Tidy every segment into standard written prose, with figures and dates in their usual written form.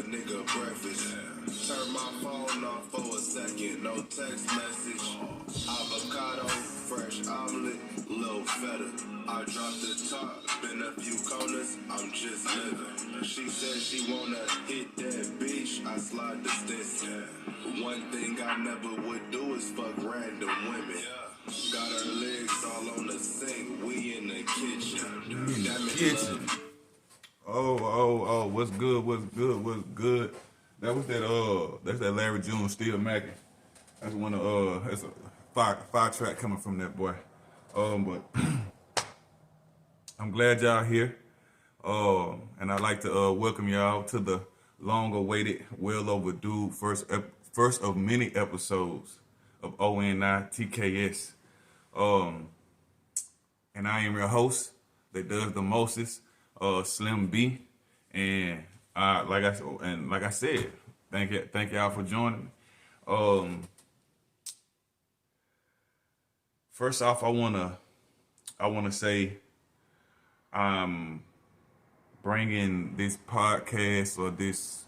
nigga breakfast. Turn my phone off for a second, no text message. Avocado, fresh omelet, little feta. I dropped the top, been a few corners, I'm just living. She said she wanna hit that beach, I slide the distance. One thing I never would do is fuck random women. Got her legs all on the sink, we in the kitchen. Damn it, love. Oh, what's good, that's that Larry June Steel Mackin. That's a fire track coming from that boy. But I'm glad y'all here. And I'd like to welcome y'all to the long-awaited, well overdue first of many episodes of O.N.I.T.K.S. And I am your host that does the mostest, Slim B. And like I said, thank y'all for joining me. First off, I wanna say I'm bringing this podcast or this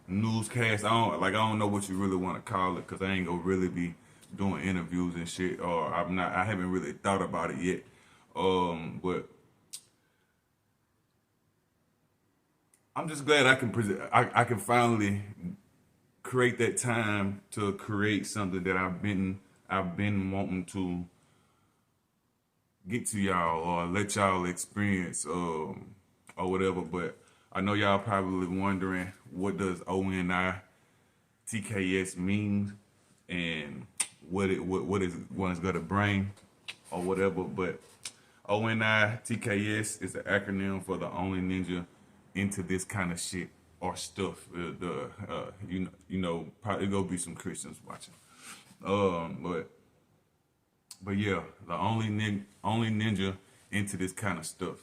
newscast. I don't know what you really want to call it, because I ain't gonna really be doing interviews and shit, or I haven't really thought about it yet. But I'm just glad I can present. I can finally create that time to create something that I've been wanting to get to y'all or let y'all experience or whatever. But I know y'all probably wondering, what does O.N.I.T.K.S mean and what is gonna bring or whatever. But O.N.I.T.K.S is the acronym for the only ninja into this kind of shit or stuff. Probably gonna be some Christians watching. But yeah, the only ninja into this kind of stuff.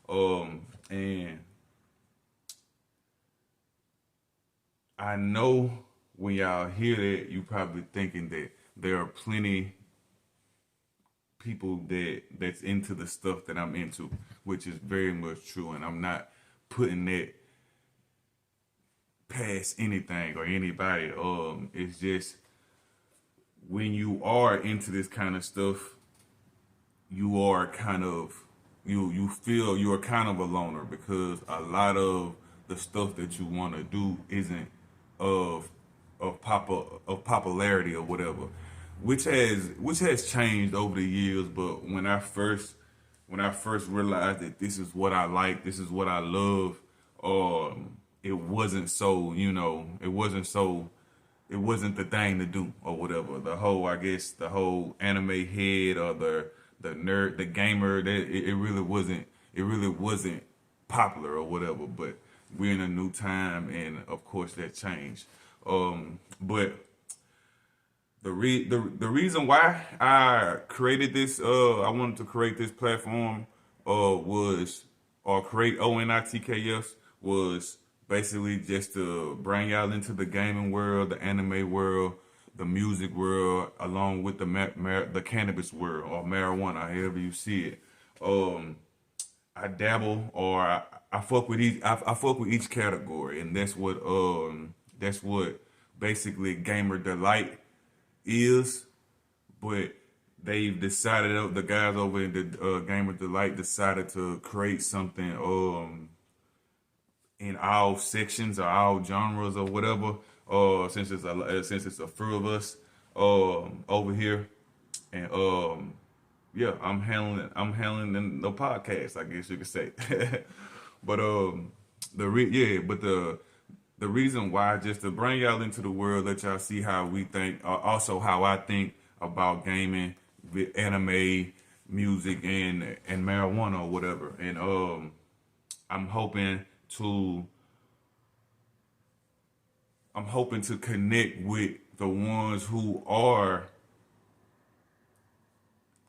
And I know when y'all hear that, you probably thinking that there are plenty people that's into the stuff that I'm into, which is very much true, and I'm not putting that past anything or anybody. It's just, when you are into this kind of stuff, you are kind of you feel you're kind of a loner, because a lot of the stuff that you want to do isn't of popularity or whatever, which has changed over the years. But when I first realized that this is what I like, this is what I love, it wasn't so, it wasn't the thing to do or whatever. The whole anime head or the nerd, the gamer, that it really wasn't popular or whatever. But we're in a new time, and of course that changed. But the reason why I created this, I wanted to create this platform, create O.N.I.T.K.S, was basically just to bring y'all into the gaming world, the anime world, the music world, along with the cannabis world or marijuana, however you see it. I dabble, or I fuck with each category, and that's what basically Gamer Delight is. But they've decided, the guys over in the Gamer Delight decided to create something in all sections or all genres or whatever. Since it's a few of us over here, and yeah, I'm handling the podcast, I guess you could say. But the reason why, just to bring y'all into the world, let y'all see how we think, also how I think about gaming, anime, music, and marijuana or whatever. And I'm hoping to connect with the ones who are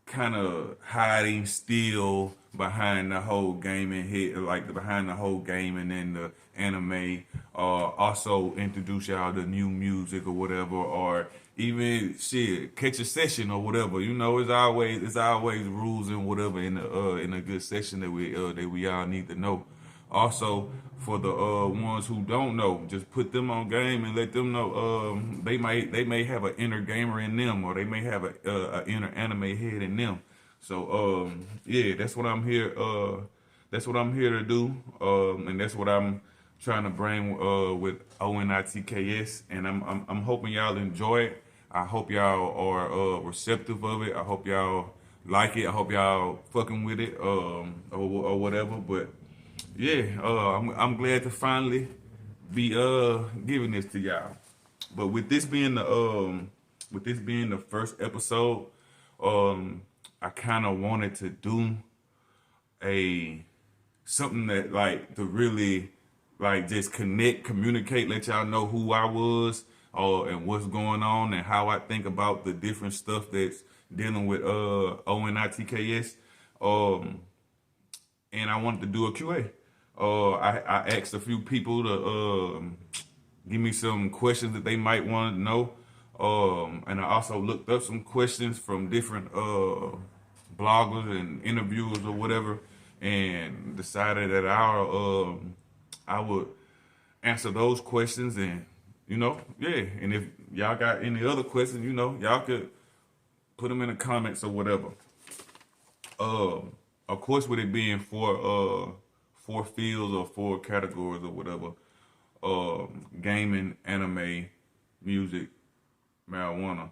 kind of hiding still behind the whole gaming hit, like behind the whole gaming and the anime. Also introduce y'all to new music or whatever, or even shit, catch a session or whatever. It's always rules and whatever in a good session that we all need to know. Also, for the ones who don't know, just put them on game and let them know they may have an inner gamer in them, or they may have a inner anime head in them. So yeah, that's what I'm here. That's what I'm here to do, and that's what I'm trying to bring with O.N.I.T.K.S. And I'm hoping y'all enjoy it. I hope y'all are receptive of it. I hope y'all like it. I hope y'all fucking with it, or whatever. But yeah, I'm glad to finally be giving this to y'all. But with this being the first episode, I kind of wanted to do a something that like to really like just connect, communicate, let y'all know who I was, and what's going on and how I think about the different stuff that's dealing with O.N.I.T.K.S. Um, and I wanted to do a QA. I asked a few people to give me some questions that they might want to know. And I also looked up some questions from different bloggers and interviewers or whatever, and decided that I would answer those questions. And yeah. And if y'all got any other questions, y'all could put them in the comments or whatever. Of course, with it being four fields or four categories or whatever, gaming, anime, music, marijuana.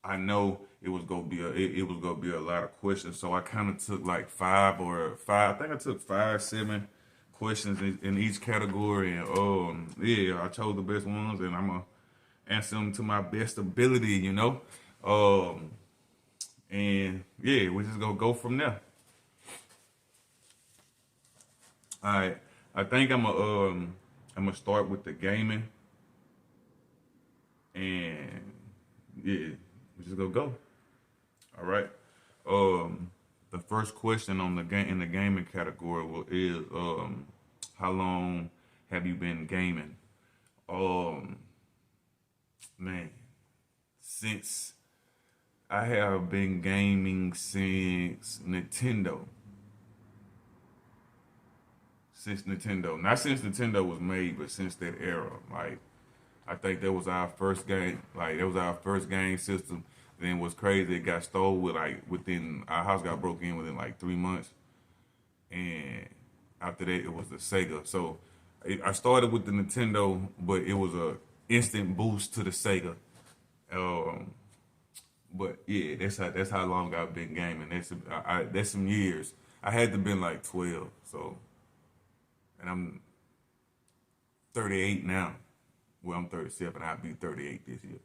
I know it was gonna be a lot of questions, so I kind of took like five. I think I took 5, 7 questions in each category, and yeah, I chose the best ones, and I'm gonna answer them to my best ability, and yeah, we're just gonna go from there. All right, I think I'm gonna start with the gaming, and yeah, we're just gonna go. All right. The first question on the game in the gaming category is how long have you been gaming? Um, Man, since I have been gaming since Nintendo. Since Nintendo. Not since Nintendo was made, but since that era. Like, I think that was our first game. Like, that was our first game system. Then what's crazy, it got stole within, our house got broke in within like 3 months. And after that, it was the Sega. So I started with the Nintendo, but it was a instant boost to the Sega. Um, but yeah, that's how long I've been gaming. That's some years. I had to been like 12. So, and I'm 38 now. Well, I'm 37. I'll be 38 this year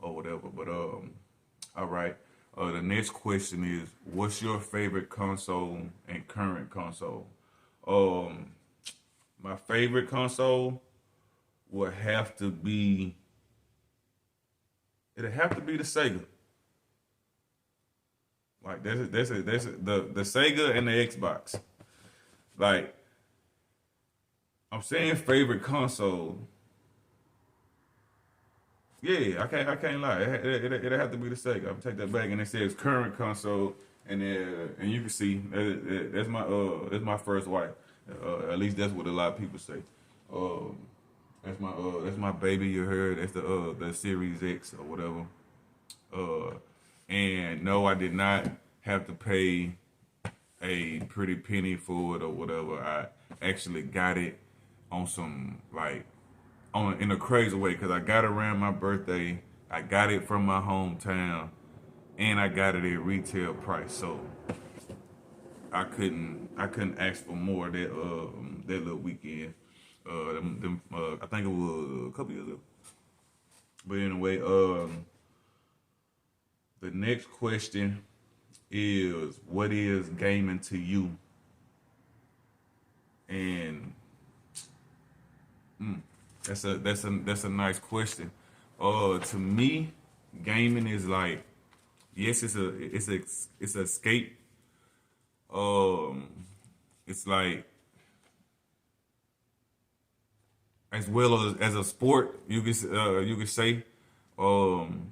or whatever. But all right. The next question is, what's your favorite console and current console? Um, my favorite console would have to be. It'd have to be the Sega. Like the Sega and the Xbox. Like, I'm saying favorite console. Yeah, I can't lie. It'll have to be the Sega. I'll take that back. And it says current console, and you can see that's my first wife. At least that's what a lot of people say. Um, that's my baby. You heard? That's the Series X or whatever. And no, I did not have to pay a pretty penny for it or whatever. I actually got it on some like on in a crazy way because I got it around my birthday. I got it from my hometown, and I got it at retail price. So I couldn't ask for more that little weekend. I think it was a couple years ago. But anyway, the next question is, what is gaming to you? And that's a nice question. To me, gaming is like, yes, it's a escape. Um, it's like, as well as a sport, you could say. Um,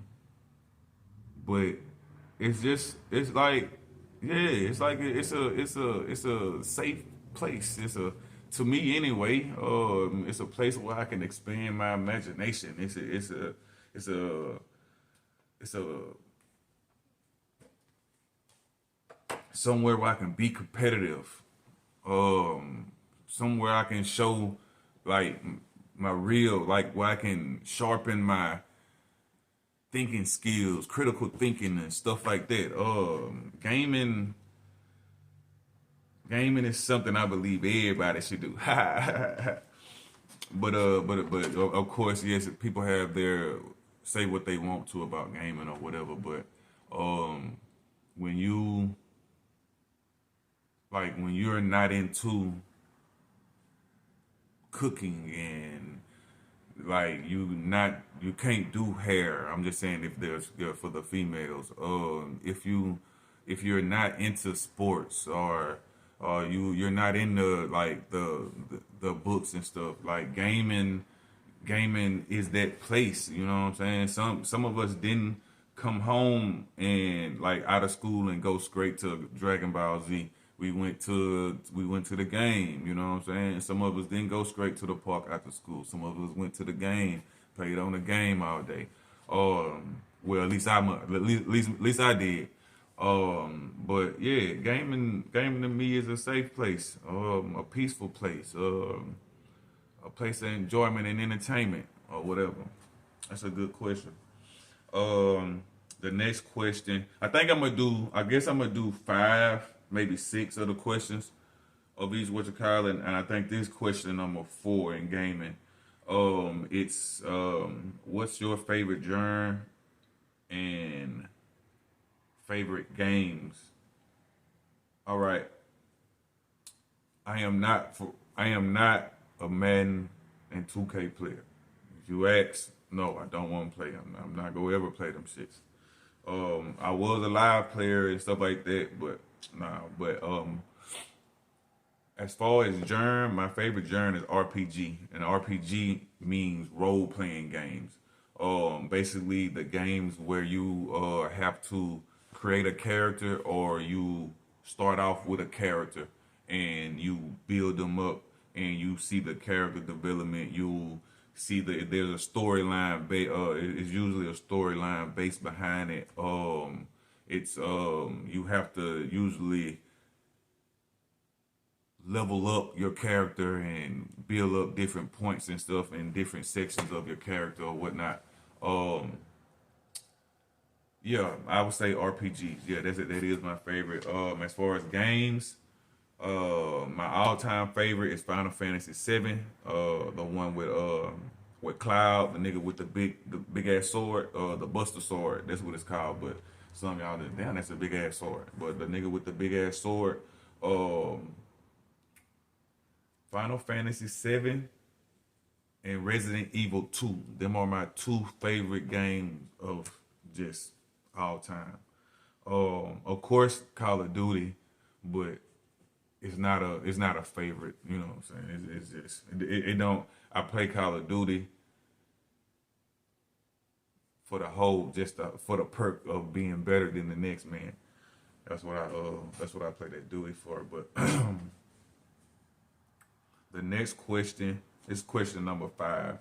but it's like, yeah, it's like it's a safe. place. It's a to me anyway. It's a place where I can expand my imagination. It's a it's a somewhere where I can be competitive. Somewhere I can show like my real, like where I can sharpen my thinking skills, critical thinking and stuff like that. Gaming is something I believe everybody should do. But of course, yes, people have their say what they want to about gaming or whatever. But um, when you when you're not into cooking and like you can't do hair. I'm just saying if there's for the females. If you're not into sports or you're not into like the books and stuff, like gaming is that place, you know what I'm saying? Some of us didn't come home and like out of school and go straight to Dragon Ball Z. We went to the game, you know what I'm saying? Some of us didn't go straight to the park after school. Some of us went to the game, played on the game all day. Well, at least I did. But yeah, gaming to me is a safe place, a peaceful place, a place of enjoyment and entertainment or whatever. That's a good question. The next question, I guess I'm gonna do five, maybe six of the questions of each what you call it, and I think this question number four in gaming. It's what's your favorite genre and favorite games? All right, I am not a Madden and 2K player. If you ask, no, I don't want to play them. I'm not gonna ever play them shits. I was a live player and stuff like that, but nah. But as far as genre, my favorite genre is RPG, and RPG means role playing games. Basically the games where you have to create a character or you start off with a character and you build them up and you see the character development. You see there's a storyline. It's usually a storyline based behind it. It's you have to usually level up your character and build up different points and stuff in different sections of your character or whatnot. Um, yeah, I would say RPGs. Yeah, that is my favorite. As far as games, my all-time favorite is Final Fantasy VII. The one with Cloud, the nigga with the big ass sword, the Buster Sword. That's what it's called. But some of y'all just damn, that's a big ass sword. But the nigga with the big ass sword, Final Fantasy VII and Resident Evil 2. Them are my two favorite games of just all time. Of course, Call of Duty, but it's not a favorite. You know what I'm saying? It's just it don't. I play Call of Duty for the whole, for the perk of being better than the next man. That's what I play that duty for. But the next question is question number five.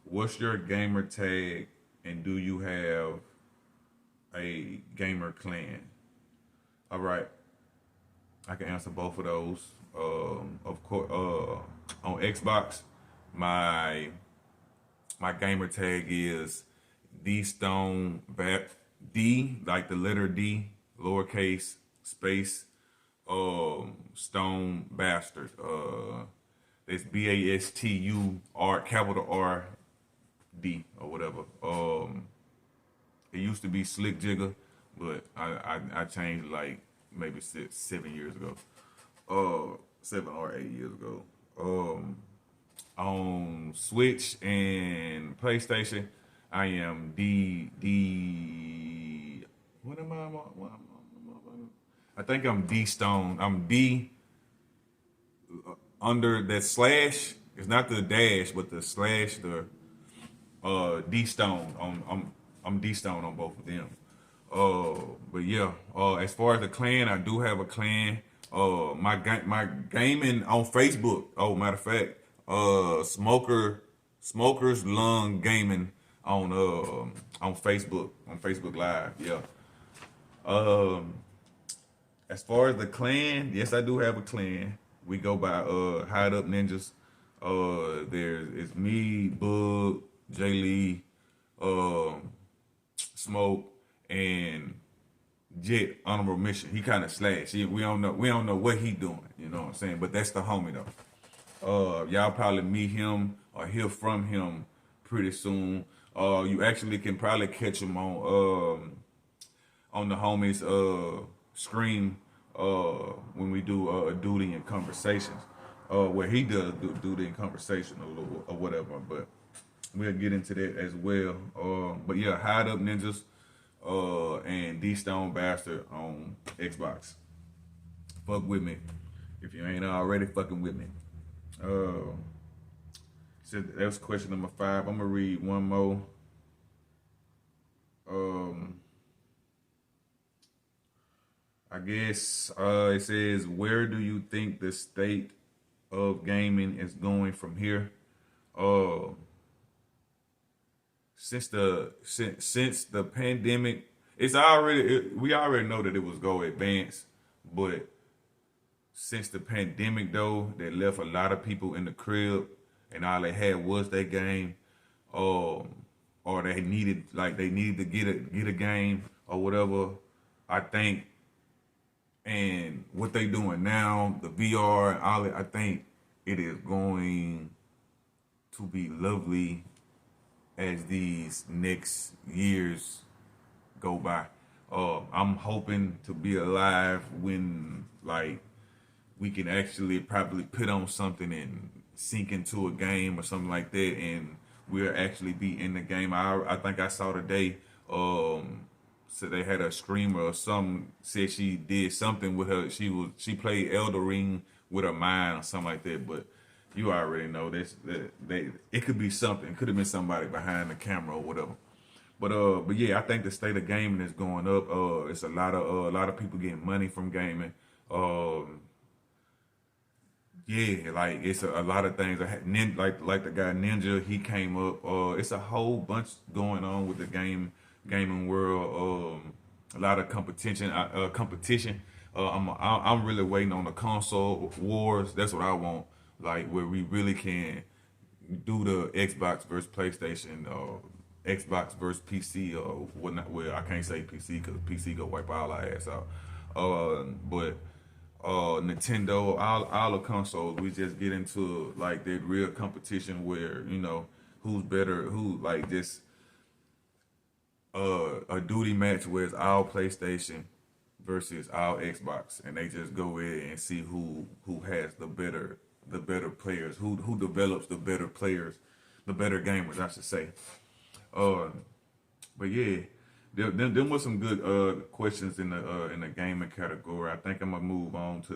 What's your gamer tag, and do you have a gamer clan? All right, I can answer both of those. Of course, on Xbox, my my gamer tag is D Stone Bat D, like the letter D, lowercase space Stone Bastard. It's BASTUR capital R D or whatever. It used to be Slick Jigger, but I changed like maybe 7 years ago. 7 or 8 years ago. On Switch and PlayStation, I am D. What am I? I think I'm D Stone. I'm D under that slash. It's not the dash, but the slash. The D Stone. I'm D Stone on both of them. But yeah. As far as the clan, I do have a clan. My gaming on Facebook. Oh, matter of fact, Smokers Lung Gaming on Facebook Live. Yeah. Um, as far as the clan, yes, I do have a clan. We go by Hide Up Ninjas. There's it's me, Bug, Jay Lee, um, Smoke, and Jet honorable mission. He kind of slash. We don't know what he doing. You know what I'm saying? But that's the homie though. Y'all probably meet him or hear from him pretty soon. You actually can probably catch him on the homies screen when we do duty and conversations. Where he does duty and conversation or whatever. But we'll get into that as well. But yeah, Hide Up Ninjas and D Stone Bastard on Xbox. Fuck with me. If you ain't already fucking with me. Uh, so that was question number 5. I'm gonna read one more. Um, I guess it says, where do you think the state of gaming is going from here? Uh, since the pandemic, we already know that it was go advance, but since the pandemic though, that left a lot of people in the crib, and all they had was their game, um, or they needed to get a game or whatever. I think, and what they doing now, the VR and all that, I think it is going to be lovely as these next years go by. I'm hoping to be alive when like we can actually probably put on something and sink into a game or something like that, and we'll actually be in the game. I think I saw today. So they had a streamer or some said she did something with her. She played Elder Ring with her mind or something like that. But you already know this. It could be something. It could have been somebody behind the camera or whatever. But yeah, I think the state of gaming is going up. It's a lot of people getting money from gaming. Um, yeah, like it's a lot of things. Like the guy Ninja, he came up. It's a whole bunch going on with the gaming world. A lot of competition. I'm really waiting on the console wars. That's what I want. Like where we really can do the Xbox versus PlayStation, Xbox versus PC or whatnot. Well, I can't say PC because PC go wipe all our ass out. But Nintendo, all the consoles, we just get into like that real competition where who's better, who like just a duty match where it's all PlayStation versus all Xbox, and they just go in and see who has the better players, who develops the better players, the better gamers, I should say. Uh, but yeah, them was some good questions in the gaming category. I think I'm gonna move on to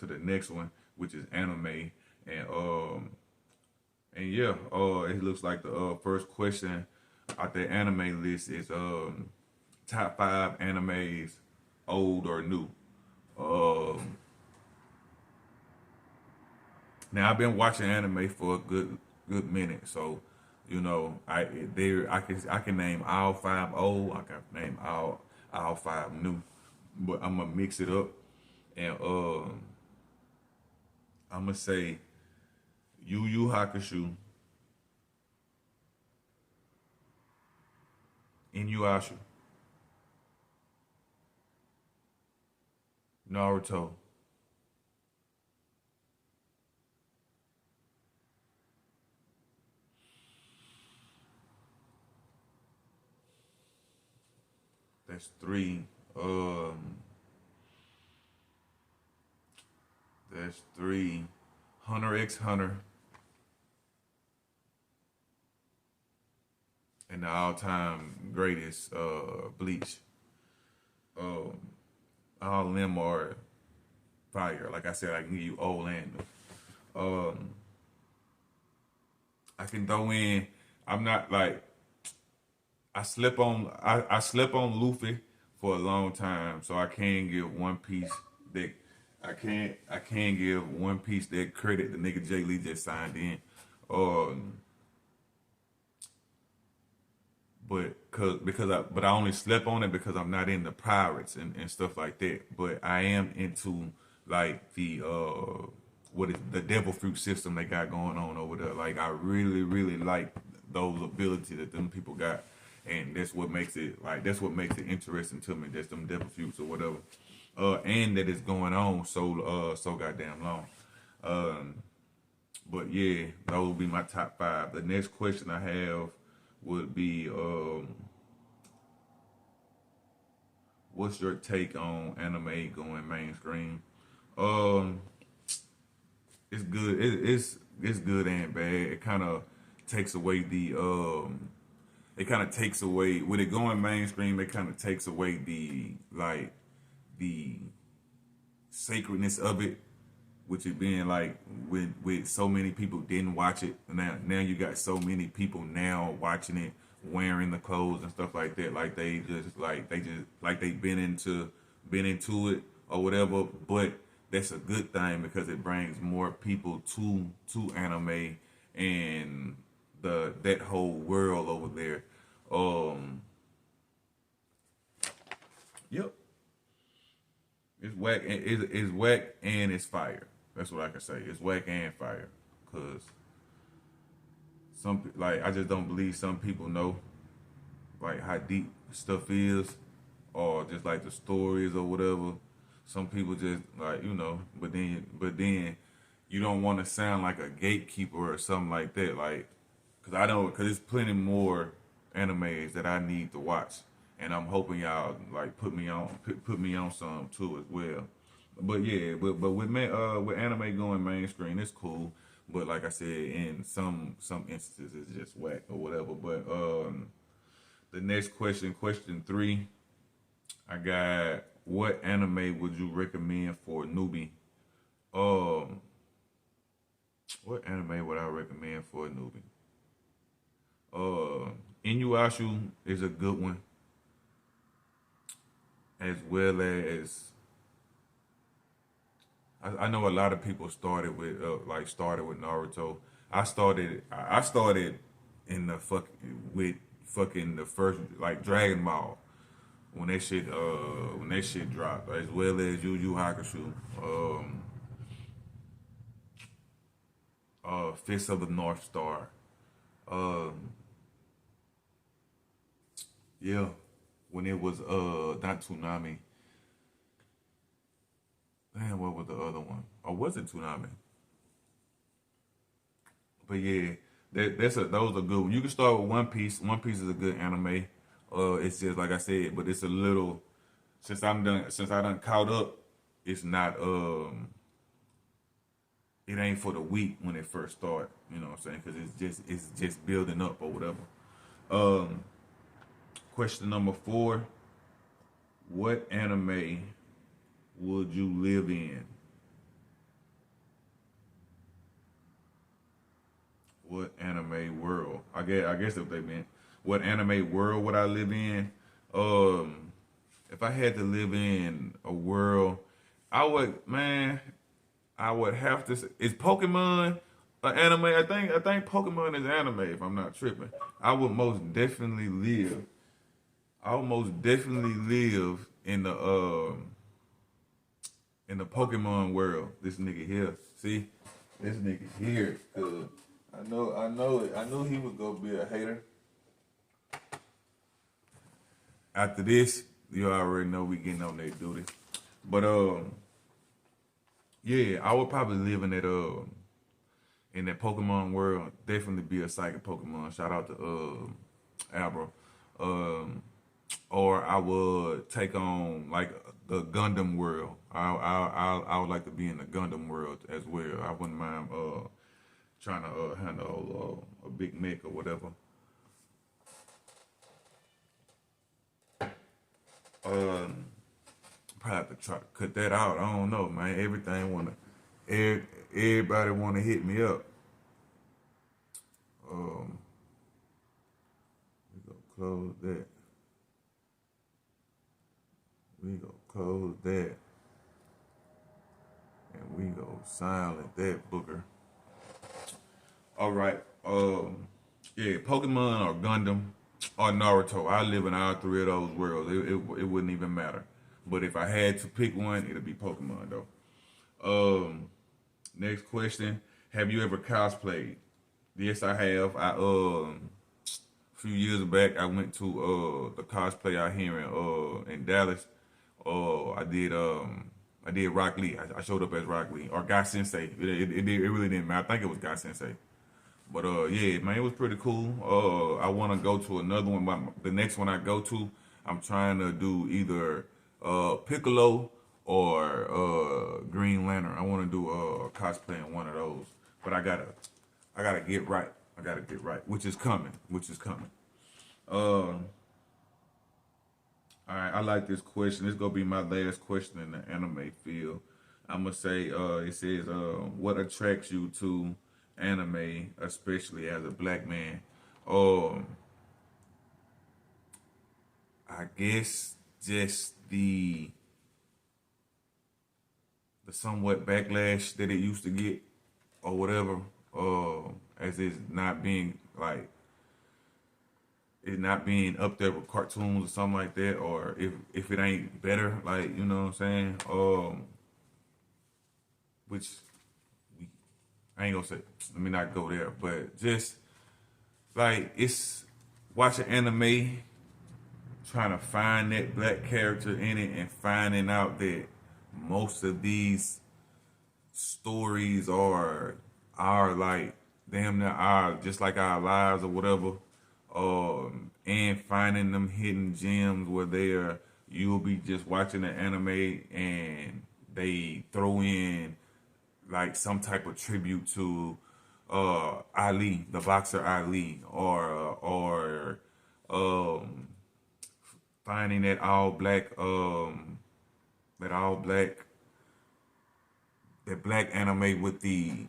the next one, which is anime, and yeah, it looks like the first question out the anime list is top 5 animes, old or new. Um, Now I've been watching anime for a good minute, so I can name all 5 old, I can name all 5 new, but I'm gonna mix it up, and I'm gonna say Yu Yu Hakusho, Inuyasha, Naruto, that's 3. Um, that's 3. Hunter x Hunter, and the all-time greatest Bleach. Um, all of them are fire. Like I said, I can give you old and new. I can throw in. I'm not like I slept on Luffy for a long time, so I can give One Piece that I can't give One Piece that credit. The nigga Jay Lee just signed in. Um, but I only slept on it because I'm not into pirates and stuff like that. But I am into like the what is the devil fruit system they got going on over there. Like I really really like those abilities that them people got, and that's what makes it interesting to me. That's them devil fruits or whatever, and that it's going on so goddamn long. Um, but yeah, those would be my top five. The next question I have would be what's your take on anime going mainstream? Um, it's good. It's good and bad. It kind of takes away the It kind of takes away with it going mainstream. It kind of takes away the sacredness of it, which is being like with so many people didn't watch it. Now you got so many people now watching it, wearing the clothes and stuff like that. Like they've been into it or whatever. But that's a good thing because it brings more people to anime and that whole world over there. Um, yep. It's whack. It's whack and it's fire. That's what I can say. It's whack and fire. Cause I just don't believe some people know like how deep stuff is, or just like the stories or whatever. Some people just but then you don't want to sound like a gatekeeper or something like that. Like, cause there's plenty more animes that I need to watch, and I'm hoping y'all like put me on some too as well. But yeah, but with anime going mainstream, it's cool. But like I said, in some instances, it's just whack or whatever. But the next question three, I got what anime would you recommend for a newbie? Um, what anime would I recommend for a newbie? Inuyasha is a good one, as well as I know a lot of people started with Naruto. I started in the fucking the first like Dragon Ball when that shit dropped, as well as Yu Yu Hakusho, Fist of the North Star. Um, yeah, when it was not Toonami. Damn, what was the other one? Or was it Toonami? But yeah, those are good. You can start with One Piece. One Piece is a good anime. It's just like I said, but it's a little since I done caught up. It's not it ain't for the weak when it first start. You know what I'm saying? Because it's just building up or whatever. Um, question number four: what anime would you live in? What anime world? I guess if they meant what anime world would I live in? Um, if I had to live in a world, I would have to say, is Pokemon an anime? I think Pokemon is anime if I'm not tripping. I would most definitely live. I would most definitely live in the Pokemon world. This nigga here. See? This nigga here. Cause I know it. I knew he was gonna be a hater. After this, you already know we getting on that duty. But yeah, I would probably live in that Pokemon world. Definitely be a psychic Pokemon. Shout out to Abra. Um, or I would take on like the Gundam world. I would like to be in the Gundam world as well. I wouldn't mind trying to handle a big mech or whatever. Um, Probably have to try to cut that out. I don't know, man. Everybody wanna hit me up. Um, we gonna close that. We gonna close that. We go silent that booger. All right. Yeah, Pokemon or Gundam or Naruto. I live in all three of those worlds. It wouldn't even matter. But if I had to pick one, it'd be Pokemon though. Next question: have you ever cosplayed? Yes, I have. A few years back, I went to the cosplay out here in Dallas. I did Rock Lee. I showed up as Rock Lee or Guy Sensei. It really didn't matter. I think it was Guy Sensei. But yeah, man, it was pretty cool. I want to go to another one. The next one I go to, I'm trying to do either Piccolo or Green Lantern. I want to do cosplay in one of those. But I gotta get right. I gotta get right, which is coming. Which is coming. All right, I like this question. This gonna be my last question in the anime field. I'm gonna say, it says, what attracts you to anime, especially as a black man? Um, I guess just the somewhat backlash that it used to get, or whatever, as it's not being like it not being up there with cartoons or something like that, or if it ain't better, like, you know what I'm saying? Which I ain't gonna say. Let me not go there, but just like it's watching anime, trying to find that black character in it, and finding out that most of these stories are like damn near our just like our lives or whatever. And finding them hidden gems where you'll be just watching the anime and they throw in like some type of tribute to Ali, the boxer Ali, or um, finding that all black that black anime with the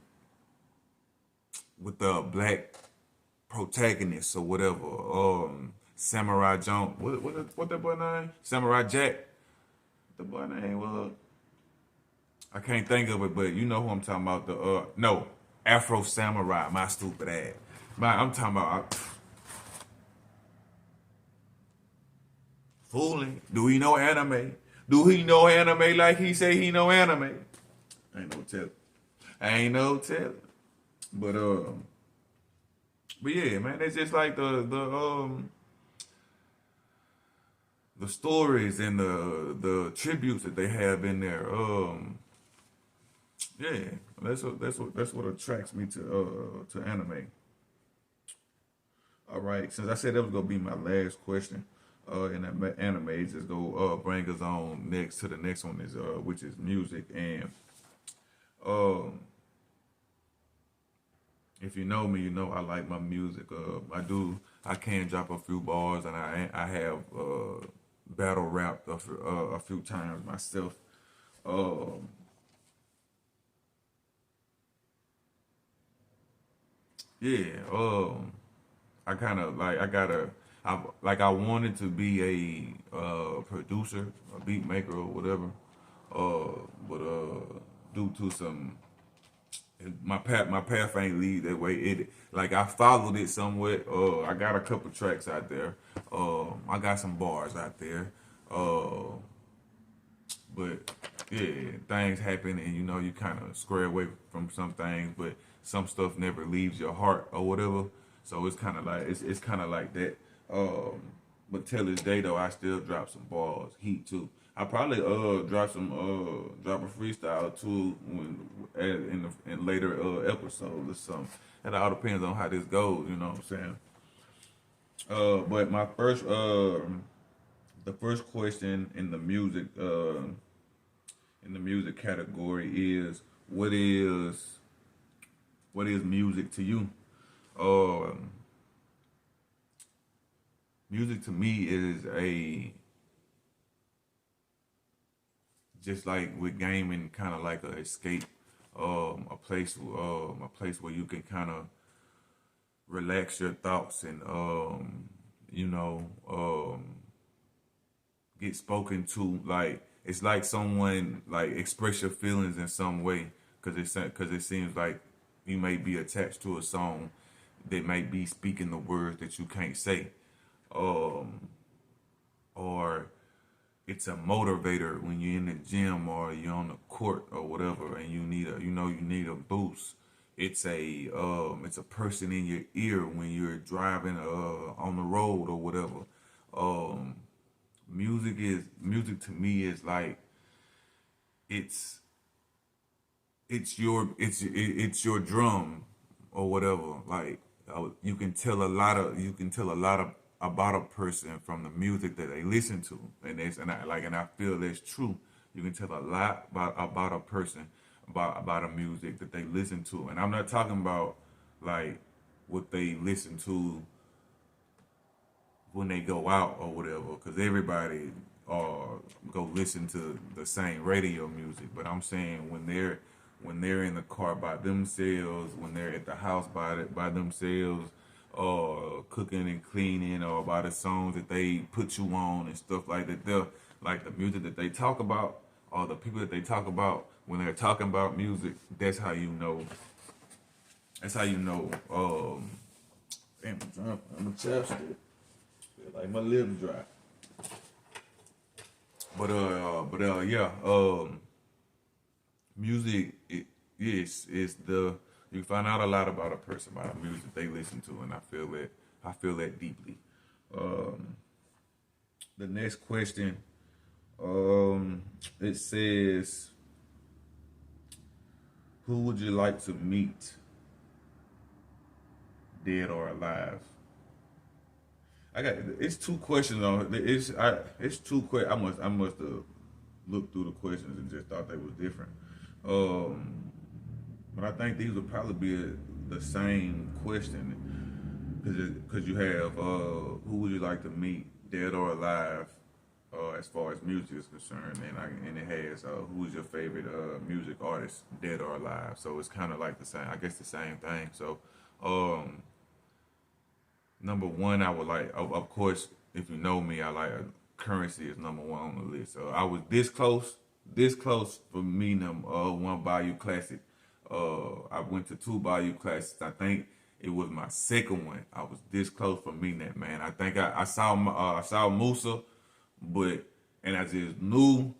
black protagonist or whatever. Samurai Jump. What that boy name? Samurai Jack. The boy name was. I can't think of it, but you know who I'm talking about. No, Afro Samurai. My stupid ass. I'm talking about. Fooling. Do he know anime? Do he know anime like he say he know anime? Ain't no telling. Ain't no telling. But but yeah, man, it's just like the stories and the tributes that they have in there. Yeah, that's what attracts me to anime. All right, since I said that was gonna be my last question, in that anime, it's just go bring us on next to the next one is which is music. And um if you know me, you know I like my music. I can drop a few bars, and I have battle rapped a few times myself. Um, yeah, I kind of like I wanted to be a producer, a beat maker, or whatever. But due to some my path ain't lead that way. It like I followed it somewhat. I got a couple tracks out there. I got some bars out there. But yeah, things happen, and you know you kind of square away from some things, but some stuff never leaves your heart or whatever. So it's kind of like it's kind of like that. But till this day though, I still drop some bars, heat too. I probably drop a freestyle too in later episodes or something. It all depends on how this goes. You know what I'm saying? But my first the first question in the music category is what is music to you? Um, Music to me is a just like with gaming, kind of like a escape, a place where you can kind of relax your thoughts and you know, get spoken to. Like it's like someone like express your feelings in some way, because it seems like you may be attached to a song that might be speaking the words that you can't say, um, or it's a motivator when you're in the gym or you're on the court or whatever, and you need a boost. It's a person in your ear when you're driving on the road or whatever. Um, music to me is like it's it's your drum or whatever. Like you can tell a lot of about a person from the music that they listen to, and I feel that's true. You can tell a lot about a person about a music that they listen to, and I'm not talking about like what they listen to when they go out or whatever, because everybody go listen to the same radio music. But I'm saying when they're in the car by themselves, when they're at the house by themselves, or cooking and cleaning, or by the songs that they put you on and stuff like that. They're like the music that they talk about, or the people that they talk about when they're talking about music. That's how you know. That's how you know. Damn, I'm a chapstick. Like my lips dry. Yeah. Music. Yes, it's the you find out a lot about a person by the music they listen to, and I feel that. I feel that deeply. Um, the next question. It says, "Who would you like to meet, dead or alive?" It's two questions on it. It's two questions. I must have looked through the questions and just thought they was different. Um, but I think these would probably be the same question, because you have who would you like to meet, dead or alive, as far as music is concerned, and it has who is your favorite music artist, dead or alive. So it's kind of like the same. I guess the same thing. So. Um, Number one, I would like, of course, if you know me, I like Currency is number one on the list. So I was this close for meeting him. One Bayou Classic. I went to two Bayou Classics. I think it was my second one. I was this close for meeting that man. I think I saw Musa, but and I just knew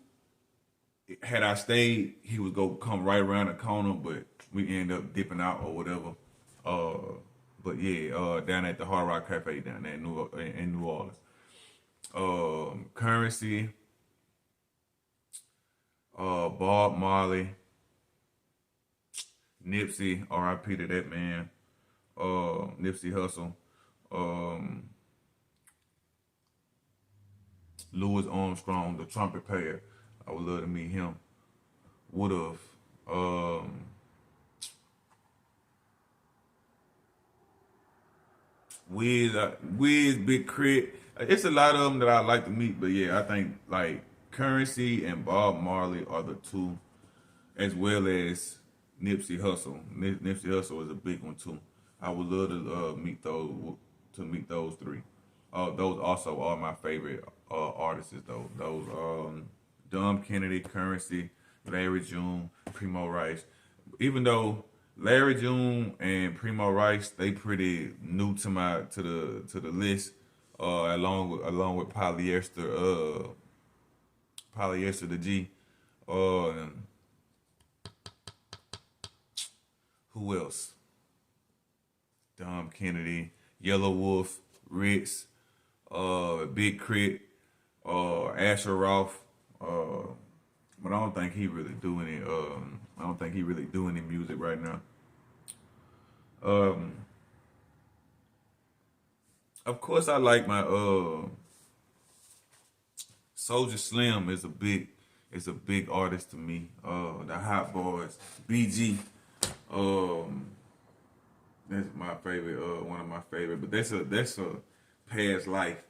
had I stayed, he would go come right around the corner, but we ended up dipping out or whatever. But yeah, down at the Hard Rock Cafe down there in New Orleans. Currency, Bob Marley, Nipsey, R.I.P. to that man. Nipsey Hussle, um, Louis Armstrong, the trumpet player. I would love to meet him. Would have. Wiz, Big Crit. It's a lot of them that I like to meet, but yeah, I think like Currency and Bob Marley are the two, as well as Nipsey Hussle. Nipsey Hussle is a big one too. I would love to meet those three. Those also are my favorite artists though. Those Dom Kennedy, Currency, Larry June, Primo Rice. Even though Larry June and Primo Rice, they pretty new to the list. Along with Polyester the G. Uh, who else? Dom Kennedy, Yellow Wolf, Ritz, Big Crit, Asher Roth. But I don't think he really do any. I don't think he really do any music right now. Um, of course, I like my Soldier Slim is a big artist to me. The Hot Boys, BG. Um, that's my favorite. One of my favorite. But that's a past life.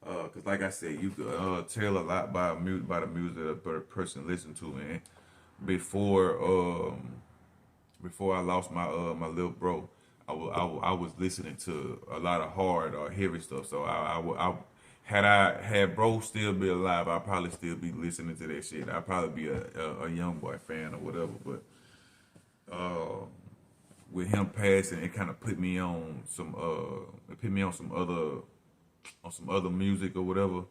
Cause like I said, you could tell a lot by the music that a person listen to, and before before I lost my little bro, I was listening to a lot of hard or heavy stuff. So had bro still be alive, I'd probably still be listening to that shit. I'd probably be a young boy fan or whatever. But with him passing, it kind of put me on some some other music or whatever.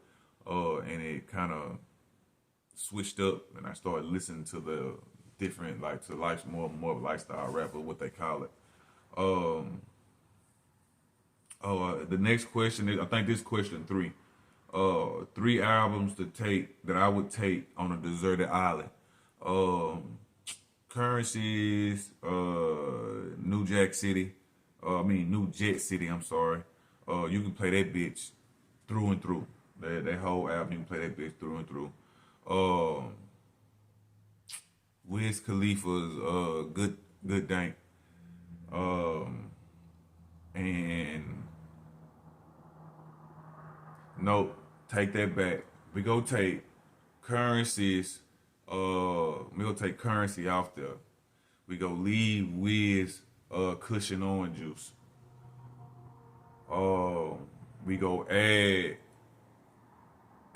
And it kind of switched up, and I started listening to the different to life more lifestyle rap or what they call it. Um, the next question is, I think this question 3. 3 albums that I would take on a deserted island. Currencies, New Jack City. New Jet City. I'm sorry. You can play that bitch through and through. That whole album, you can play that bitch through and through. Wiz Khalifa's Good Dank. And nope, take that back. We go take Currencies. We go take Currency off there. We go leave Wiz Cushion Orange Juice. We go add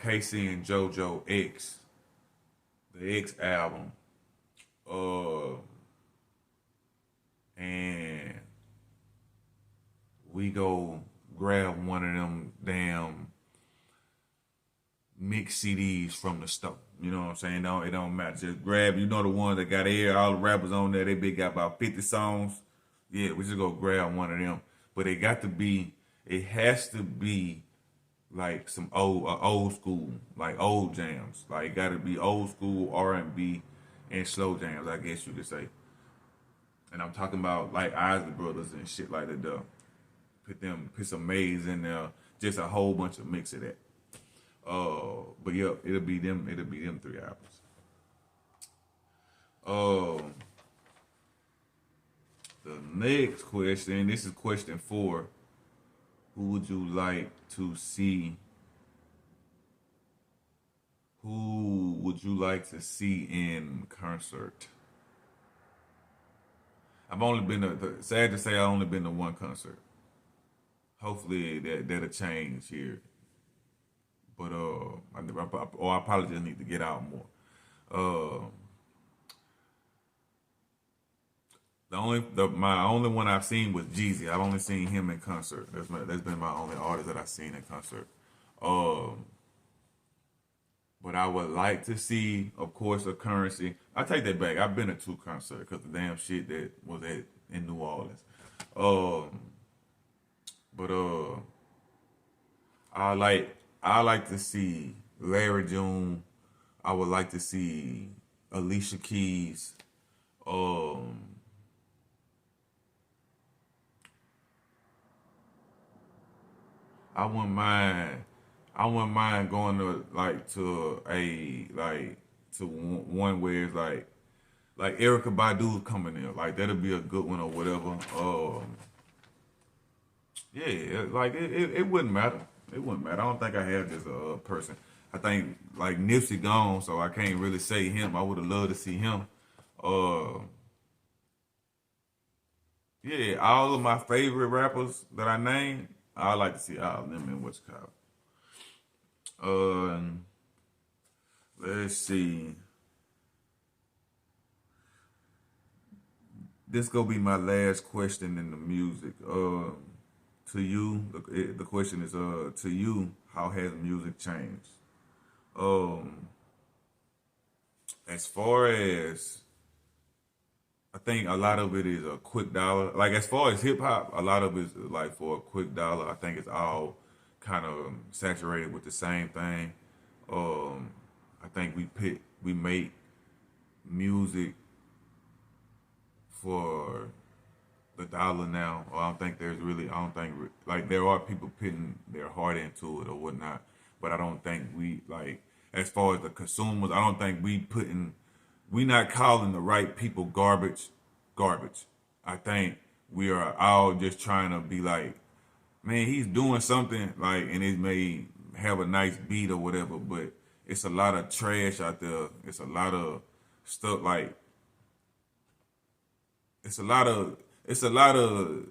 Casey and JoJo X, the X album. And we go grab one of them damn mix CDs from the store. You know what I'm saying? No, it don't matter. Just grab, the one that got all the rappers on there. They big got about 50 songs. Yeah, we just go grab one of them. But it has to be like some old school, like old jams. Like it got to be old school R&B and slow jams, I guess you could say. And I'm talking about like Isley Brothers and shit like that though. Put some Maze in there, just a whole bunch of mix of that. But yeah, it'll be them 3 albums. The next question, this is question 4. Who would you like to see? Who would you like to see in concert? I've only been sad to say I've only been to one concert. Hopefully that'll change here. But I probably just need to get out more. My only one I've seen was Jeezy. I've only seen him in concert. That's been my only artist that I've seen in concert. But I would like to see, of course, a Currency. I take that back. I've been to 2 concerts because the damn shit that was in New Orleans. But I like to see Larry June. I would like to see Alicia Keys. I wouldn't mind going to one where it's like Erykah Badu coming in. Like that'll be a good one or whatever. Yeah, like it wouldn't matter. It wouldn't matter. I don't think I have this person. I think like Nipsey gone, so I can't really say him. I would have loved to see him. Yeah, all of my favorite rappers that I named, I like to see all of them in what's called. Let's see. This gonna be my last question in the music. To you, the question is, to you, how has music changed? As far as I think a lot of it is a quick dollar. Like as far as hip hop, a lot of it is like for a quick dollar. I think it's all kind of saturated with the same thing. I think we make music for the dollar now. Or I don't think like there are people putting their heart into it or whatnot. But I don't think as far as the consumers, I don't think we not calling the right people garbage. I think we are all just trying to be like, man, he's doing something and it may have a nice beat or whatever, but it's a lot of trash out there. It's a lot of stuff it's a lot of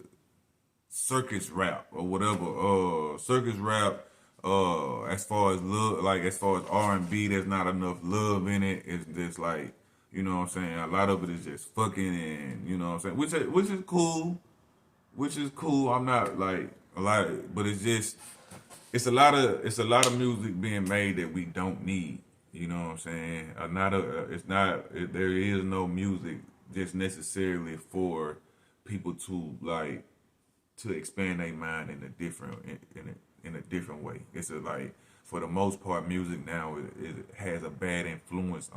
circus rap or whatever. Circus rap, As far as love, like as far as R&B, there's not enough love in it. It's just like, you know what I'm saying. A lot of it is just fucking, and you know what I'm saying, which is cool, which is cool. I'm not like a lot, but it's a lot of music being made that we don't need. You know what I'm saying? It's not. There is no music just necessarily for people to like to expand their mind in a different in a different way. It's like for the most part, music now it has a bad influence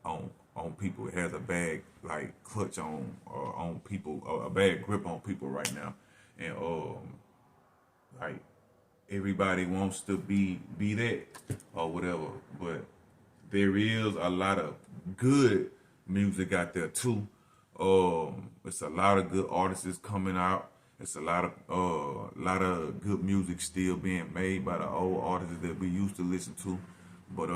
on people. It has a bad like clutch on people, a bad grip on people right now, and like everybody wants to be that or whatever, but there is a lot of good music out there too. It's a lot of good artists coming out. It's a lot of good music still being made by the old artists that we used to listen to. But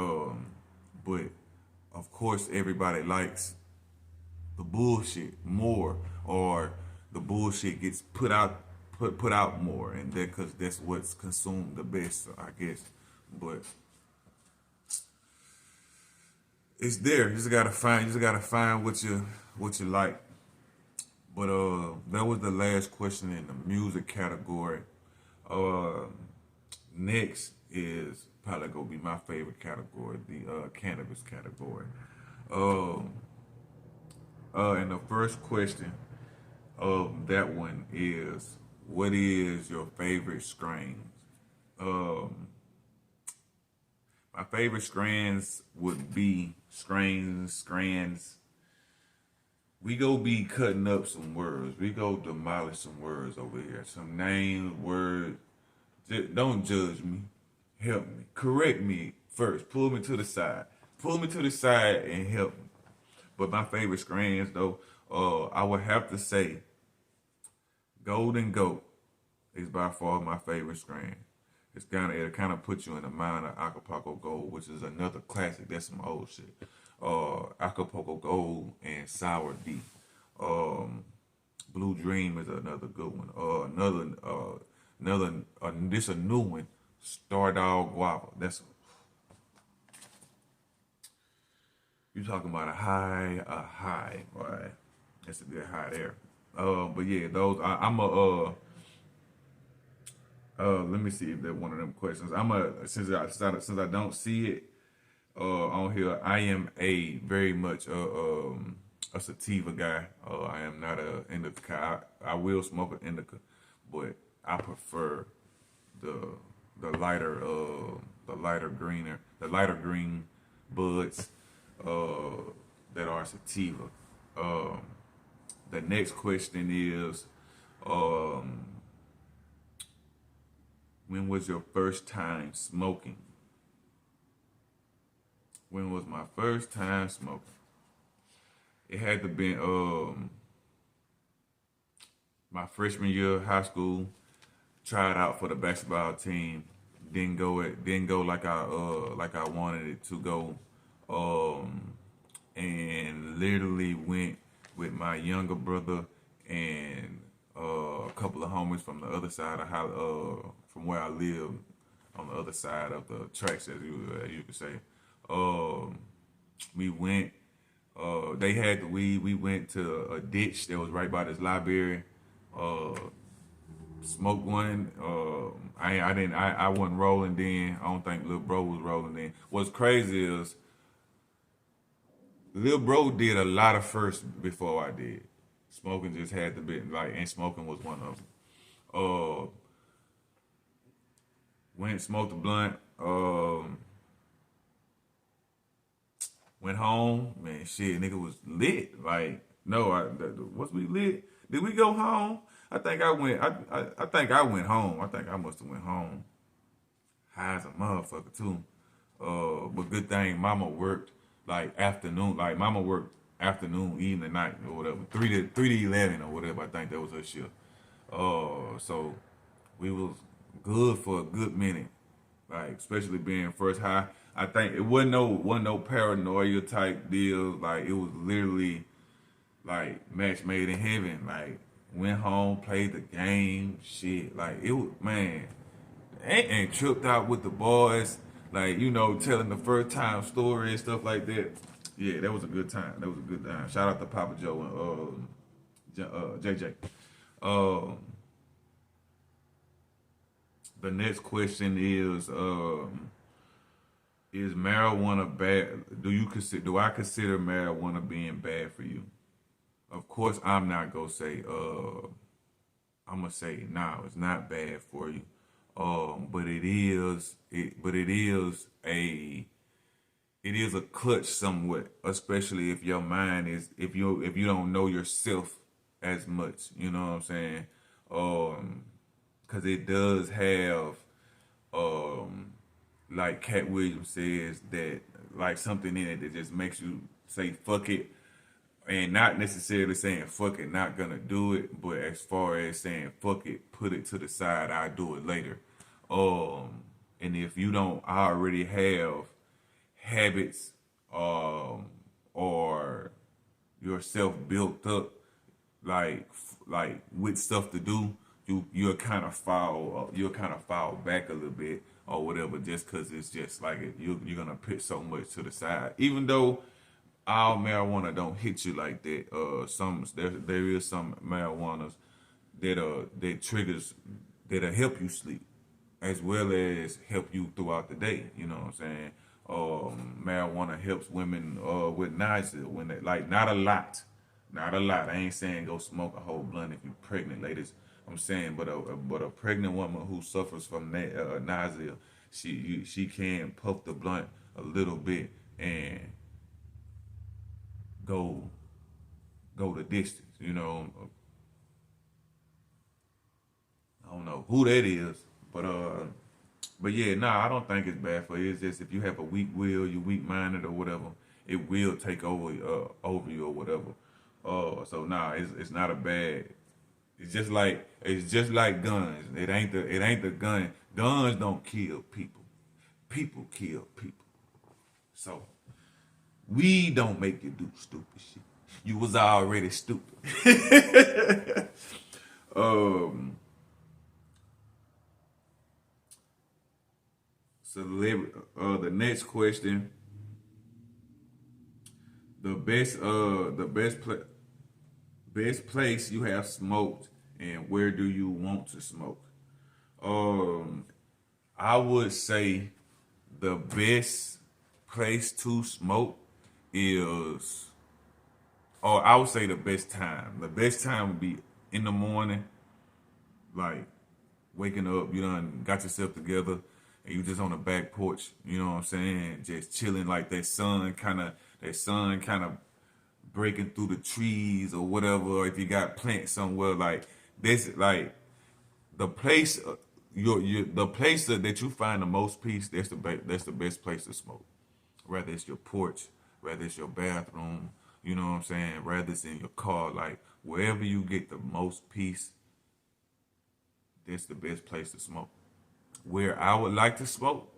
of course everybody likes the bullshit more, or the bullshit gets put out more, and that because that's what's consumed the best, I guess. But it's there. You just gotta find what you like. But that was the last question in the music category. Next is probably gonna be my favorite category, the cannabis category. And the first question of that one is, what is your favorite strains? My favorite strains would be strands. We go be cutting up some words. We go demolish some words over here. Some names, words. Don't judge me. Help me. Correct me first. Pull me to the side. Pull me to the side and help me. But my favorite strands, though, I would have to say Golden Goat is by far my favorite strain. It kind of puts you in the mind of Acapulco Gold, which is another classic. That's some old shit. Acapulco Gold and Sour D. Blue Dream is another good one. This a new one. Star Dog Guava. That's you talking about a high, boy. That's a good high there. But yeah, those I'm a let me see if that one of them questions. Since I don't see it on here, I am a very much a sativa guy. I am not a indica. I will smoke an indica, but I prefer the lighter green buds that are sativa. The next question is, when was your first time smoking? When was my first time smoking? It had to be my freshman year of high school. Tried out for the basketball team. Didn't go like I wanted it to go. And literally went with my younger brother and a couple of homies from the other side of from where I live, on the other side of the tracks, as you could say. We went. They had the weed. We went to a ditch that was right by this library. Smoked one. I wasn't rolling then. I don't think Lil Bro was rolling then. What's crazy is Lil Bro did a lot of firsts before I did. Smoking just had to be and smoking was one of them. Went and smoked a blunt. Went home, man. Shit, nigga was lit. Like, no, was we lit? Did we go home? I think I went. I think I went home. I think I must have went home. High as a motherfucker too. But good thing Mama worked like afternoon. Like Mama worked afternoon, evening, night, or whatever. 3 to 11 or whatever. I think that was her shift. So we was good for a good minute. Like especially being first high. I think it wasn't no paranoia type deal. Like it was literally like match made in heaven. Like went home, played the game, shit. Like it was, man. and tripped out with the boys, like telling the first time story and stuff like that. Yeah, that was a good time. That was a good time. Shout out to Papa Joe and JJ. Um, the next question is marijuana bad? Do I consider marijuana being bad for you? Of course, I'm not gonna say. I'm gonna say no, it's not bad for you. But it is. It is a clutch somewhat, especially if your mind is if you don't know yourself as much. You know what I'm saying? Because it does have um like Cat Williams says that like something in it that just makes you say fuck it, and not necessarily saying fuck it, not gonna do it, but as far as saying fuck it, put it to the side, I'll do it later. And if you don't already have habits or yourself built up like with stuff to do, you'll kind of fall back a little bit or whatever, just because it's just like you're gonna put so much to the side, even though all marijuana don't hit you like that. There is some marijuanas that triggers that'll help you sleep as well as help you throughout the day. You know what I'm saying? Marijuana helps women with nausea when they like not a lot, not a lot. I ain't saying go smoke a whole blunt if you're pregnant, ladies. I'm saying, but a pregnant woman who suffers from nausea, she can puff the blunt a little bit and go go the distance. I don't know who that is, but yeah, nah, I don't think it's bad for you. It's just if you have a weak will, you weak minded or whatever, it will take over you or whatever. So nah, it's not a bad. It's just like guns. It ain't the gun. Guns don't kill people. People kill people. So we don't make you do stupid shit. You was already stupid. um, the next question: best place you have smoked, and where do you want to smoke? Um, I would say the best place to smoke is, or I would say the best time. The best time would be in the morning, like waking up, you done got yourself together, and you just on the back porch, you know what I'm saying? Just chilling, like that sun kind of breaking through the trees or whatever, or if you got plants somewhere, like this, like the place, the place that you find the most peace. That's the best place to smoke. Whether it's your porch, whether it's your bathroom, you know what I'm saying. Whether it's in your car, like wherever you get the most peace, that's the best place to smoke. Where I would like to smoke,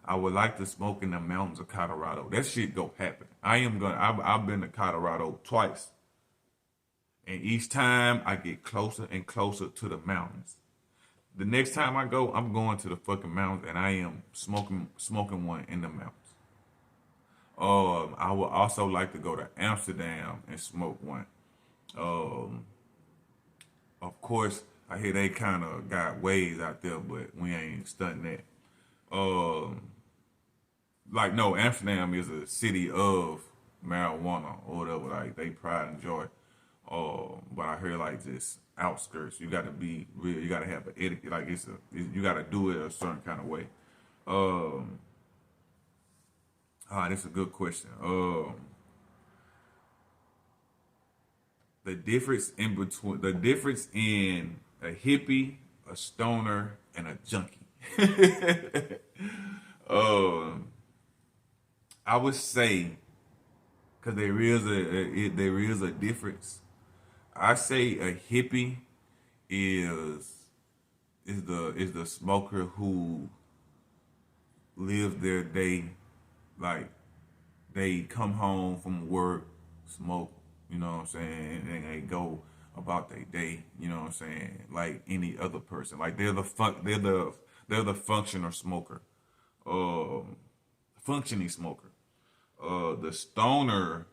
I would like to smoke in the mountains of Colorado. That shit go happen. I've been to Colorado twice, and each time I get closer and closer to the mountains. The next time I go, I'm going to the fucking mountains, and I am smoking one in the mountains. I would also like to go to Amsterdam and smoke one. Um, of course, I hear they kind of got ways out there, but we ain't stunting that. Like no, Amsterdam is a city of marijuana or whatever. Like they pride and joy. But I hear like this outskirts. You got to be real. You got to have an etiquette. Like you got to do it a certain kind of way. That's a good question. The difference in a hippie, a stoner, and a junkie. um, I would say, because there is a difference. I say a hippie is the smoker who lives their day like they come home from work, smoke, you know what I'm saying, and they go about their day, you know what I'm saying, like any other person. Like they're the They're the functional smoker, um, functioning smoker. The stoner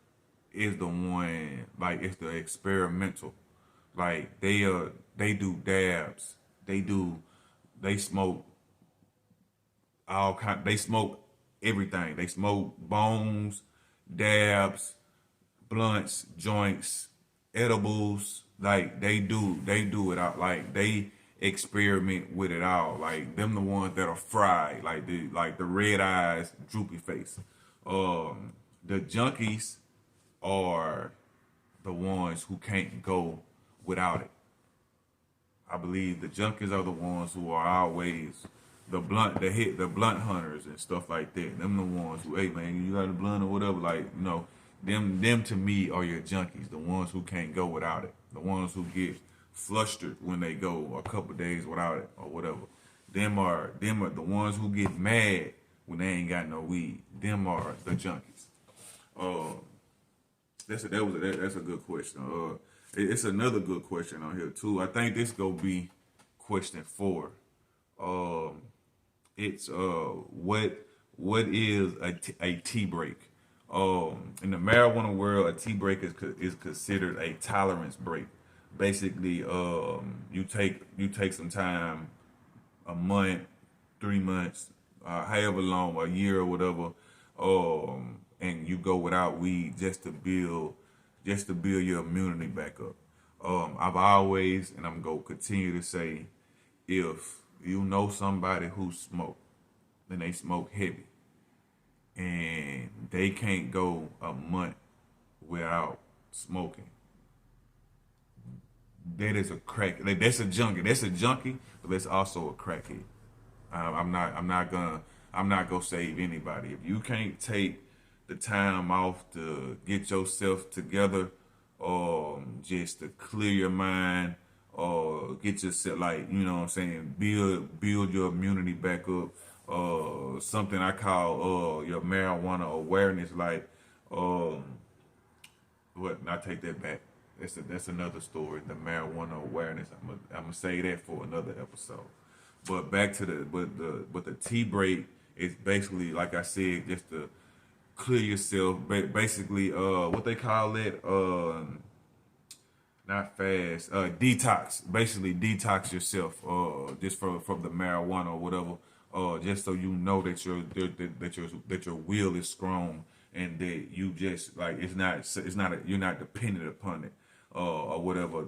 is the one, like it's the experimental. Like they do dabs, they smoke they smoke everything. They smoke bones, dabs, blunts, joints, edibles. Like they do it out. Like they experiment with it all. Like them the ones that are fried, like the red eyes, droopy face. The junkies are the ones who can't go without it. I believe the junkies are the ones who are always the blunt hunters and stuff like that. Them the ones who, hey man, you got a blunt or whatever, like, them to me are your junkies, the ones who can't go without it, the ones who get flustered when they go a couple days without it or whatever. Them are the ones who get mad when they ain't got no weed. Them are the junkies. Uh, that's a good question. It's another good question on here too. I think this gonna be question 4. Um, it's what is a tea break? In the marijuana world, a tea break is considered a tolerance break. Basically, you take some time, a month, 3 months, however long, a year or whatever, and you go without weed just to build your immunity back up. I've always, and I'm gonna continue to say, if you know somebody who smoke, and they smoke heavy, and they can't go a month without smoking, that is a crack. That's a junkie. That's a junkie, but that's also a crackhead. I'm not. I'm not gonna. I'm not gonna save anybody. If you can't take the time off to get yourself together, or just to clear your mind, or get yourself, like, what I'm saying, build your immunity back up. Something I call your marijuana awareness. Like, um, what? I take that back. That's another story. The marijuana awareness. I'm gonna say that for another episode. But back to the tea break is basically, like I said, just to clear yourself. Basically, what they call it, not fast, detox. Basically, detox yourself, just from the marijuana or whatever. Just so you know that your will is strong, and that you just, like, you're not dependent upon it, or whatever.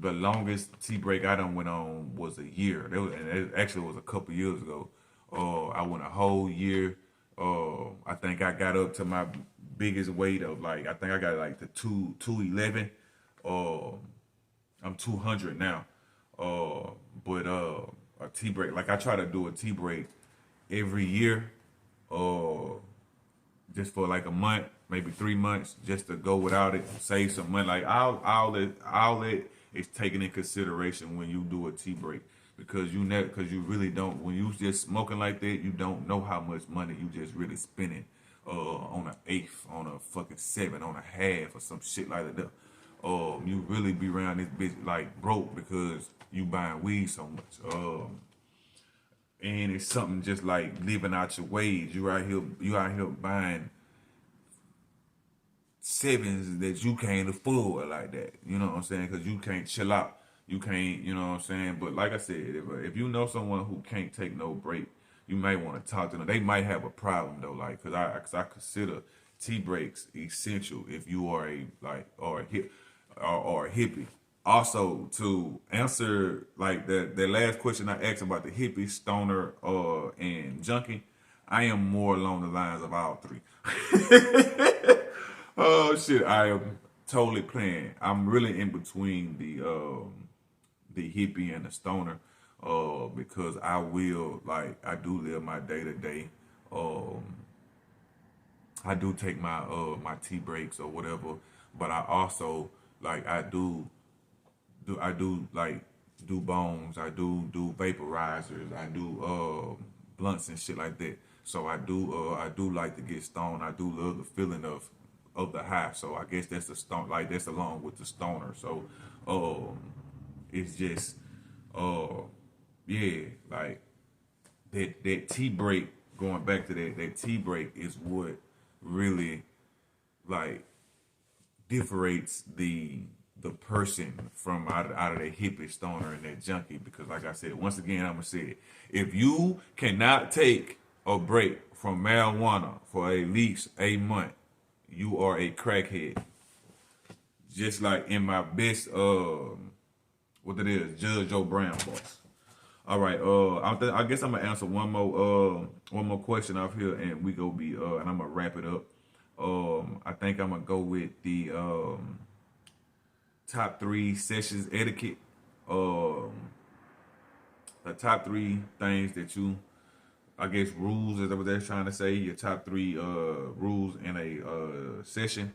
The longest tea break I done went on was a year. And it actually was a couple years ago. I went a whole year. I think I got up to my biggest weight of, like, I think I got like the 211. I'm 200 now. But a tea break, like, I try to do a tea break every year. Just for like a month, maybe 3 months, just to go without it, save some money. Like, all that is taken in consideration when you do a tea break, because you really don't, when you just smoking like that, you don't know how much money you just really spending on an eighth, on a fucking seven, on a half, or some shit like that. You really be around this bitch like broke because you buying weed so much. And it's something just like living out your ways. You out here buying sevens that you can't afford like that. You know what I'm saying? Because you can't chill out. You can't, you know what I'm saying? But like I said, if you know someone who can't take no break, you might want to talk to them. They might have a problem though, like, cause I consider tea breaks essential if you are or a hippie. Also, to answer like the last question I asked about the hippie, stoner, and junkie, I am more along the lines of all three. Oh shit, I am totally playing. I'm really in between the hippie and the stoner, because I do live my day to day. I do take my tea breaks or whatever, but I also, like, I do do bones, I do vaporizers, I do blunts and shit like that. So I do like to get stoned. I do love the feeling of the high. So I guess that's the stone, like, that's along with the stoner. So it's just yeah, like, that tea break, going back to that tea break is what really like differentiates the person from out of that hippie stoner and that junkie. Because like I said, once again, I'm gonna say it. If you cannot take a break from marijuana for at least a month, you are a crackhead. Just like in my best what it is, Judge Joe Brown voice. All right, I guess I'm gonna answer one more question off here, and we go be and I'm gonna wrap it up. I think I'm gonna go with the top 3 sessions etiquette. The top 3 things that you, I guess, rules is what they're trying to say. Your top 3 rules in a session.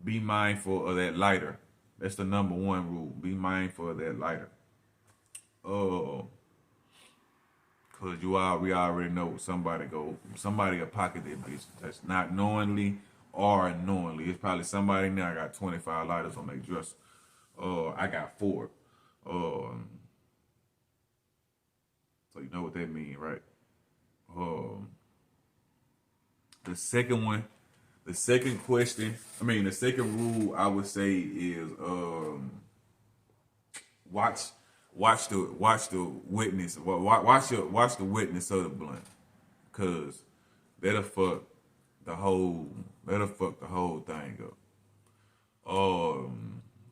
Be mindful of that lighter. That's the number 1 rule. Be mindful of that lighter. Cause we already know somebody will pocket that bitch. That's not knowingly or knowingly. It's probably somebody now got 25 lighters on their dresser. I got 4. So you know what that mean, right? The second one, the second question, the second rule I would say is watch the witness. Watch the witness of the blunt, cause that'll fuck the whole thing up.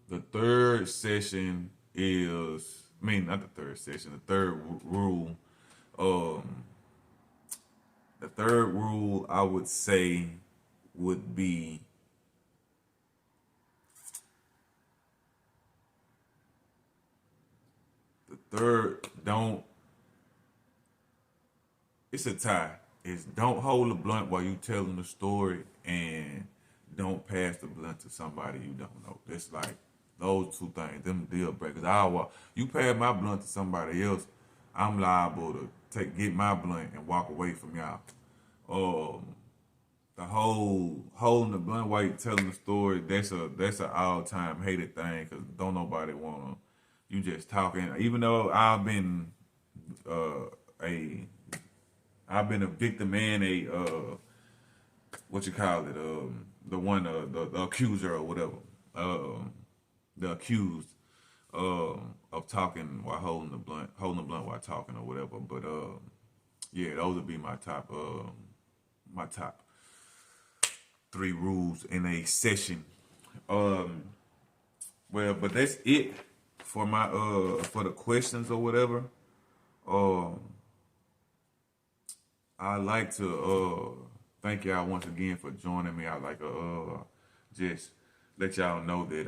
The third session is, not the third session. The third rule. The third rule I would say would be it's a tie. Is don't hold the blunt while you telling the story, and don't pass the blunt to somebody you don't know. It's like those 2 things, them deal breakers. You pass my blunt to somebody else, I'm liable to get my blunt and walk away from y'all. The whole holding the blunt while you telling the story, that's an all time hated thing, because don't nobody wanna, you just talking. Even though I've been a victim and the accuser or whatever, the accused of talking while holding the blunt while talking or whatever. But yeah, those would be my top 3 rules in a session. Well, but that's it for my for the questions or whatever. I'd like to thank y'all once again for joining me. I'd like to just let y'all know that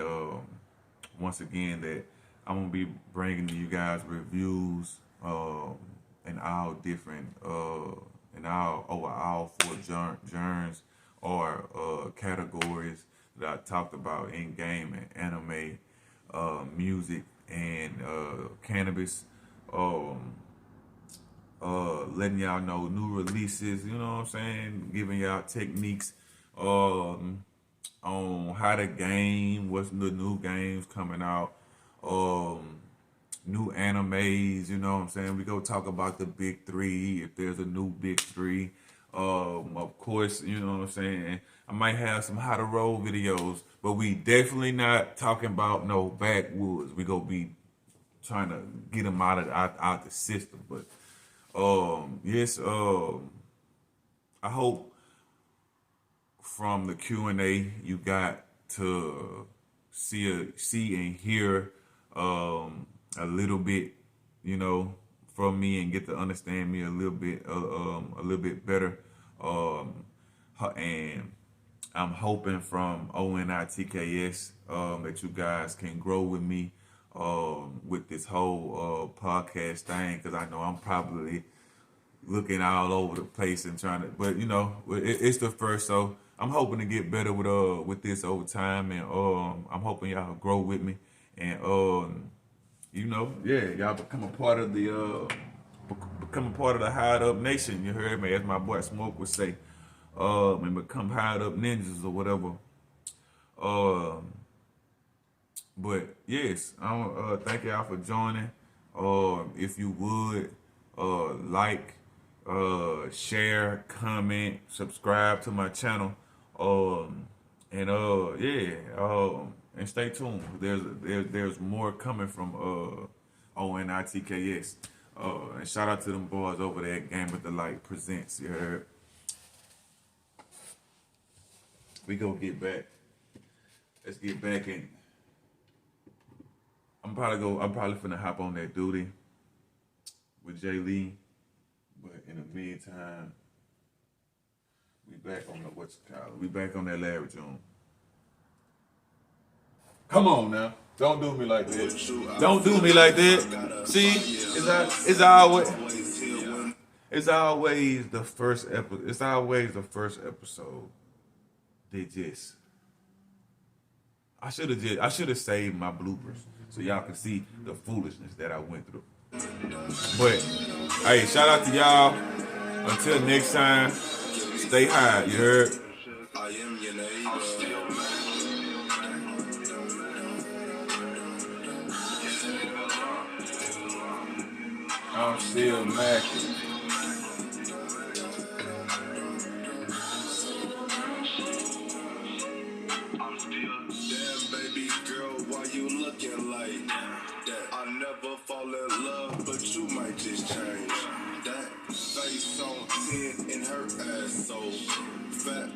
once again that I'm gonna be bringing to you guys reviews in all different in all 4 genres or categories that I talked about in game and anime, music, and cannabis. Letting y'all know new releases, you know what I'm saying? Giving y'all techniques on how to game, what's the new games coming out, new animes, you know what I'm saying? We go talk about the big 3, if there's a new big 3. Of course, you know what I'm saying? I might have some how to roll videos, but we definitely not talking about no backwoods. We gonna be trying to get them out the system, but yes, I hope from the Q&A you got to see and hear a little bit, you know, from me, and get to understand me a little bit better. And I'm hoping from O.N.I.T.K.S that you guys can grow with me with this whole podcast thing, because I know I'm probably looking all over the place and trying to, but you know, it's the first, so I'm hoping to get better with this over time, and I'm hoping y'all grow with me, and you know, yeah, y'all become a part of the Hired Up Nation. You heard me, as my boy Smoke would say, and become Hired Up Ninjas or whatever. But yes, I thank y'all for joining. If you would like, share, comment, subscribe to my channel, and yeah, and stay tuned. There's more coming from O.N.I.T.K.S. And shout out to them boys over there at Game with the Light Presents. You heard? We go get back. Let's get back in. I'm probably finna hop on that duty with Jay Lee, but in the meantime, we back on the we back on that Larry June. Come on now, don't do me like that. Don't do me like that. See, it's always the first episode. It's always the first episode. They just. I should have saved my bloopers so y'all can see the foolishness that I went through. But hey, shout out to y'all. Until next time, stay high. You heard? I am your neighbor. I'm still macking. Damn, baby girl, why you looking like that? I never fall in love, but you might just change. That face on 10 and her ass so fat.